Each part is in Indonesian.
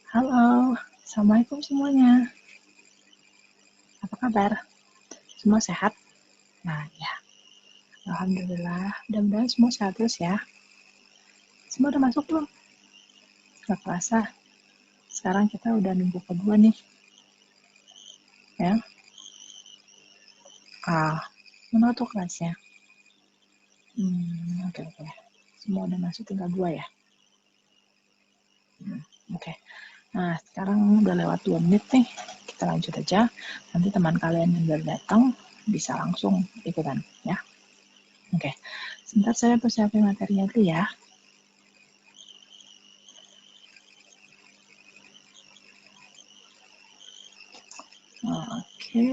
Halo, Assalamualaikum semuanya. Apa kabar? Semua sehat? Nah, ya. Alhamdulillah. Mudah-mudahan semua sehat terus ya. Semua udah masuk belum? Gak kerasa. Sekarang kita udah minggu kedua nih. Ya. Mana tuh kelasnya? Oke. Semua udah masuk, tinggal 2 ya? Oke. Nah, sekarang udah lewat 2 menit nih. Kita lanjut aja. Nanti teman kalian yang baru datang bisa langsung ikutan ya. Oke. Sebentar saya persiapin materinya dulu ya. Oke,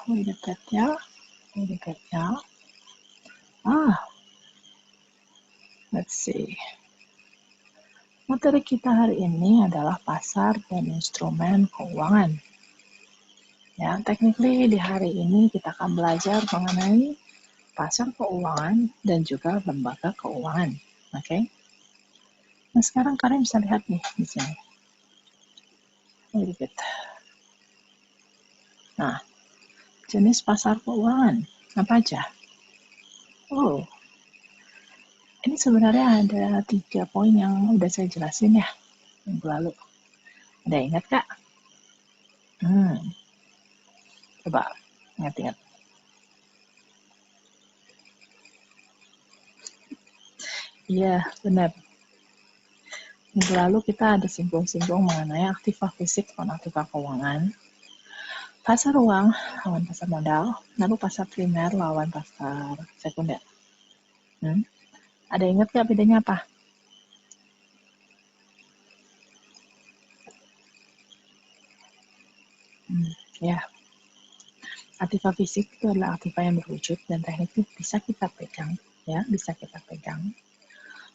wait a bit ya. Let's see. Materi kita hari ini adalah pasar dan instrumen keuangan. Ya, technically di hari ini kita akan belajar mengenai pasar keuangan dan juga lembaga keuangan. Oke. Nah, sekarang kalian bisa lihat nih di sini. Wait a bit. Nah, jenis pasar keuangan apa aja? Ini sebenarnya ada 3 poin yang udah saya jelasin ya minggu lalu. Ada ingat Kak? Coba ingat-ingat. Iya, benar. Minggu lalu kita ada singgung-singgung mengenai aktiva fisik dan aktiva keuangan. Pasar uang lawan pasar modal, lalu pasar primer lawan pasar sekunder. Ada ingat gak bedanya apa? Ya, aktiva fisik itu adalah aktiva yang berwujud dan tekniknya bisa kita pegang,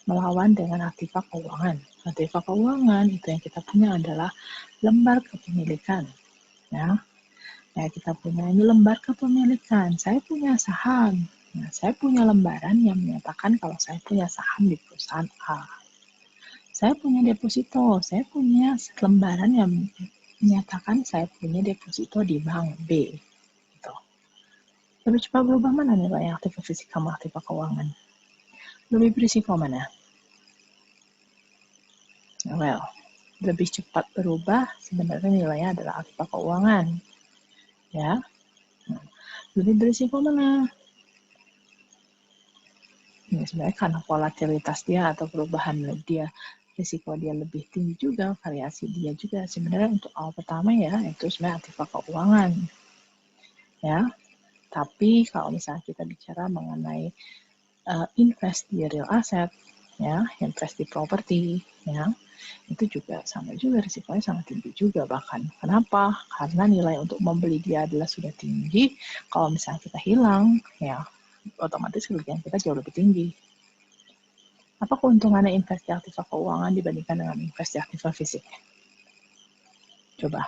melawan dengan aktiva keuangan. Aktiva keuangan itu yang kita punya adalah lembar kepemilikan, ya. Ya, kita punya ini lembar kepemilikan. Saya punya saham. Nah, saya punya lembaran yang menyatakan kalau saya punya saham di perusahaan A. Saya punya deposito. Saya punya lembaran yang menyatakan saya punya deposito di bank B. Gitu. Lebih cepat berubah mana nilai aktiva fisik sama aktiva keuangan? Lebih berisiko mana? Well, lebih cepat berubah sebenarnya nilainya adalah aktiva keuangan. Ya. Lebih berisiko mana? Ya, sebenarnya karena volatilitas dia atau perubahan dia, risiko dia lebih tinggi juga, variasi dia juga. Sebenarnya untuk awal pertama ya, itu sebenarnya aktiva keuangan. Ya, tapi kalau misalnya kita bicara mengenai invest di real asset, ya, invest di properti, ya, itu juga sama juga risikonya sangat tinggi juga bahkan. Kenapa? Karena nilai untuk membeli dia adalah sudah tinggi. Kalau misalnya kita hilang, ya otomatis kerugian kita jauh lebih tinggi. Apa keuntungannya investasi aktiva keuangan dibandingkan dengan investasi aktiva fisik? Coba.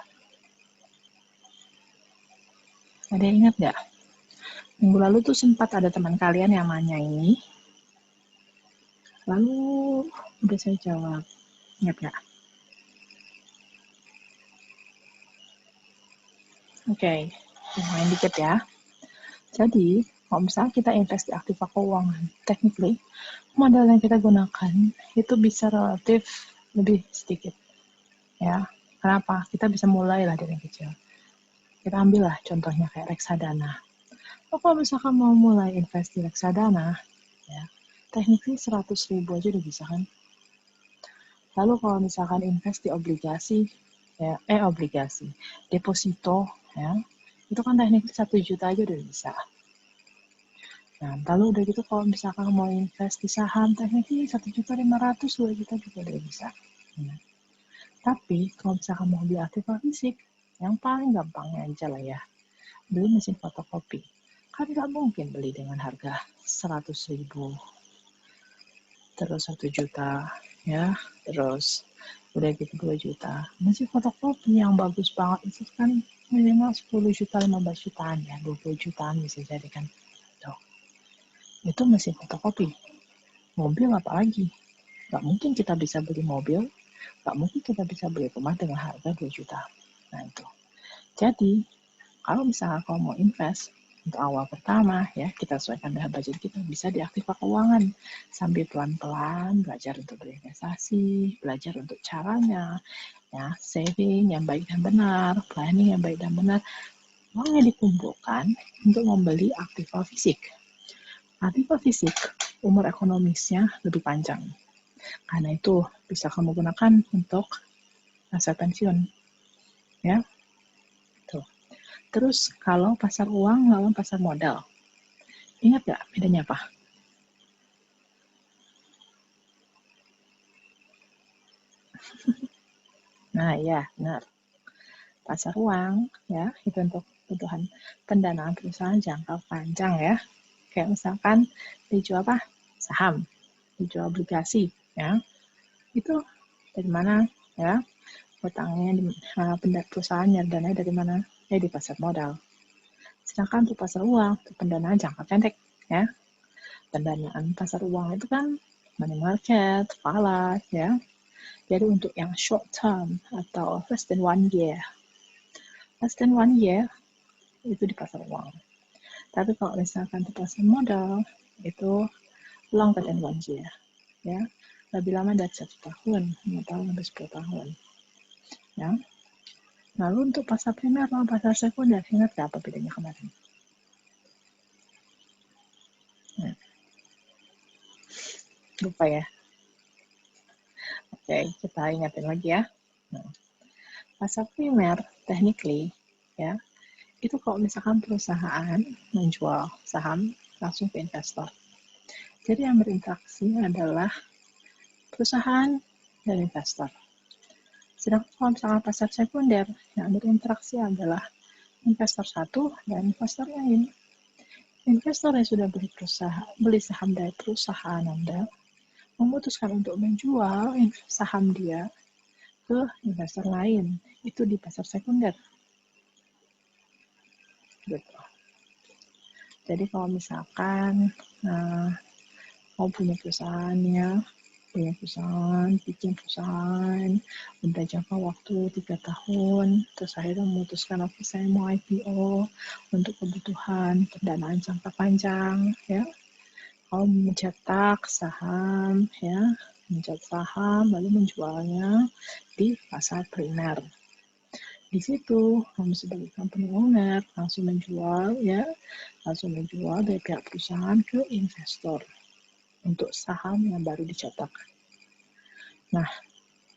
Ada yang ingat nggak? Minggu lalu tuh sempat ada teman kalian yang nanya ini. Lalu udah saya jawab. Ingat nggak? Oke, lumayan dikit ya. Jadi, kalau misalnya kita invest di aktiva keuangan, technically, modal yang kita gunakan itu bisa relatif lebih sedikit. Ya, kenapa? Kita bisa mulai lah dari kecil. Kita ambil lah contohnya kayak reksadana. Kalau misalkan mau mulai invest di reksadana, ya, tekniknya 100.000 aja udah bisa kan. Lalu kalau misalkan invest di obligasi, ya, deposito, ya, itu kan tekniknya 1 juta aja udah bisa. Nah, lalu udah gitu kalau misalkan mau invest di saham, tekniknya 1.500.000, 2 juta juga udah bisa. Ya. Tapi kalau misalkan mau beli aktiva fisik, yang paling gampangnya aja lah ya, beli mesin fotokopi. Kan nggak mungkin beli dengan harga 100.000, terus 1 juta, ya, terus udah gitu 2 juta. Mesin fotokopi yang bagus banget itu kan minimal 10 juta, 15 jutaan ya, 20 jutaan bisa jadi kan. Tuh. Itu mesin fotokopi. Mobil apalagi? Nggak mungkin kita bisa beli mobil Nggak mungkin kita bisa beli rumah dengan harga 2 juta. Nah itu. Jadi, kalau misalnya kamu mau invest, untuk awal pertama ya, kita sesuaikan dengan budget kita, bisa di Aktiva Keuangan. Sambil pelan-pelan belajar untuk berinvestasi, belajar untuk caranya, ya, saving yang baik dan benar, planning yang baik dan benar. Uangnya dikumpulkan untuk membeli Aktiva fisik. Aktiva fisik, umur ekonomisnya lebih panjang. Karena itu bisa kamu gunakan untuk masa pensiun. Ya, tuh. Terus kalau pasar uang lawan pasar modal, ingat nggak bedanya apa? Nah ya, benar. Pasar uang ya itu untuk kebutuhan pendanaan perusahaan jangka panjang ya. Kayak misalkan dijual apa? Saham, dijual obligasi ya. Itu dari mana ya? Utangnya di perusahaan dananya dari mana? Ya di pasar modal. Sedangkan untuk pasar uang, itu pendanaan jangka pendek ya. Pendanaan pasar uang itu kan money market, falas ya. Jadi untuk yang short term atau less than 1 year. Less than 1 year itu di pasar uang. Tapi kalau misalkan di pasar modal itu longer than 1 year ya. Lebih lama dari 1 tahun, 5 tahun sampai 10 tahun. Ya. Lalu untuk pasar primer sama pasar sekunder, ingat gak apa bedanya kemarin? Nah, lupa ya. Oke, kita ingatin lagi ya. Nah, pasar primer, technically, ya, itu kalau misalkan perusahaan menjual saham langsung ke investor. Jadi yang berinteraksi adalah perusahaan dan investor. Sedangkan kalau misalkan pasar sekunder, yang berinteraksi adalah investor satu dan investor lain. Investor yang sudah beli saham dari perusahaan Anda memutuskan untuk menjual saham dia ke investor lain. Itu di pasar sekunder. Gitu. Jadi kalau misalkan mau punya perusahaan ya, bikin perusahaan, udah jangka waktu 3 tahun, terus akhirnya memutuskan, oke saya mau IPO untuk kebutuhan pendanaan jangka panjang, ya. Kalau mencetak saham, ya, mencetak saham, lalu menjualnya di pasar primer. Di situ, kamu sebagai company owner langsung menjual, ya, langsung menjual dari pihak perusahaan ke investor untuk saham yang baru dicetak. Nah,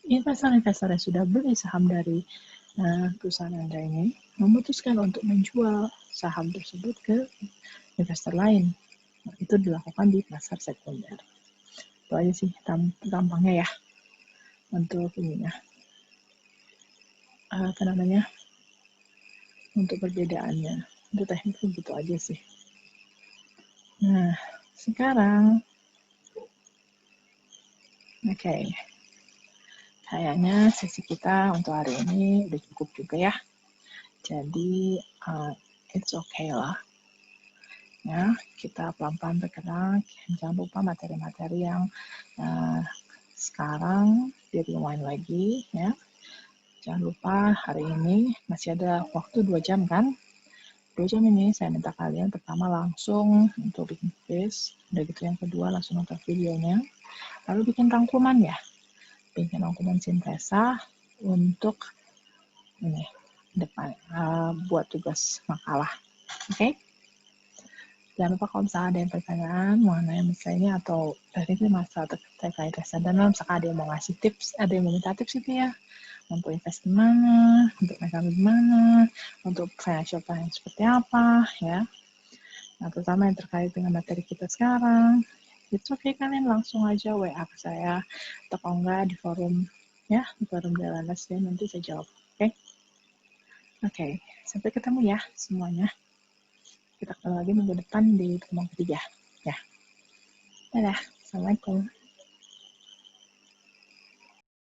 investor-investor yang sudah beli saham dari perusahaan Anda ini memutuskan untuk menjual saham tersebut ke investor lain. Nah, itu dilakukan di pasar sekunder. Itu aja sih gampangnya ya untuk ininya. Apa namanya? Untuk perbedaannya. Untuk tekniknya gitu aja sih. Nah, sekarang oke. Kayaknya sesi kita untuk hari ini udah cukup juga ya. Jadi, it's okay lah. Ya, kita pelan-pelan bergerak. Jangan lupa materi-materi yang sekarang di rewind lagi ya. Jangan lupa hari ini masih ada waktu 2 jam kan. 2 jam ini saya minta kalian pertama langsung untuk bikin quiz. Udah gitu yang kedua langsung nonton videonya. Lalu bikin rangkuman ya. Bikin rangkuman sintesa untuk ini depan buat tugas makalah. Oke? Jangan lupa kalau misalnya ada yang pertanyaan mengenai misalnya atau teknik masalah terkait reksadana, misalkan ada yang mau ngasih tips, ada yang mau minta tips itu ya, untuk invest di mana, untuk mereka di mana, untuk financial planning seperti apa ya. Nah, terutama yang terkait dengan materi kita sekarang, itu oke kalian langsung aja WA ke saya atau kalau enggak di forum ya, di forum DLNS dan nanti saya jawab. Oke, sampai ketemu ya semuanya. Kita ketemu lagi minggu depan di pertemuan ketiga. Ya. Dadah. Assalamualaikum.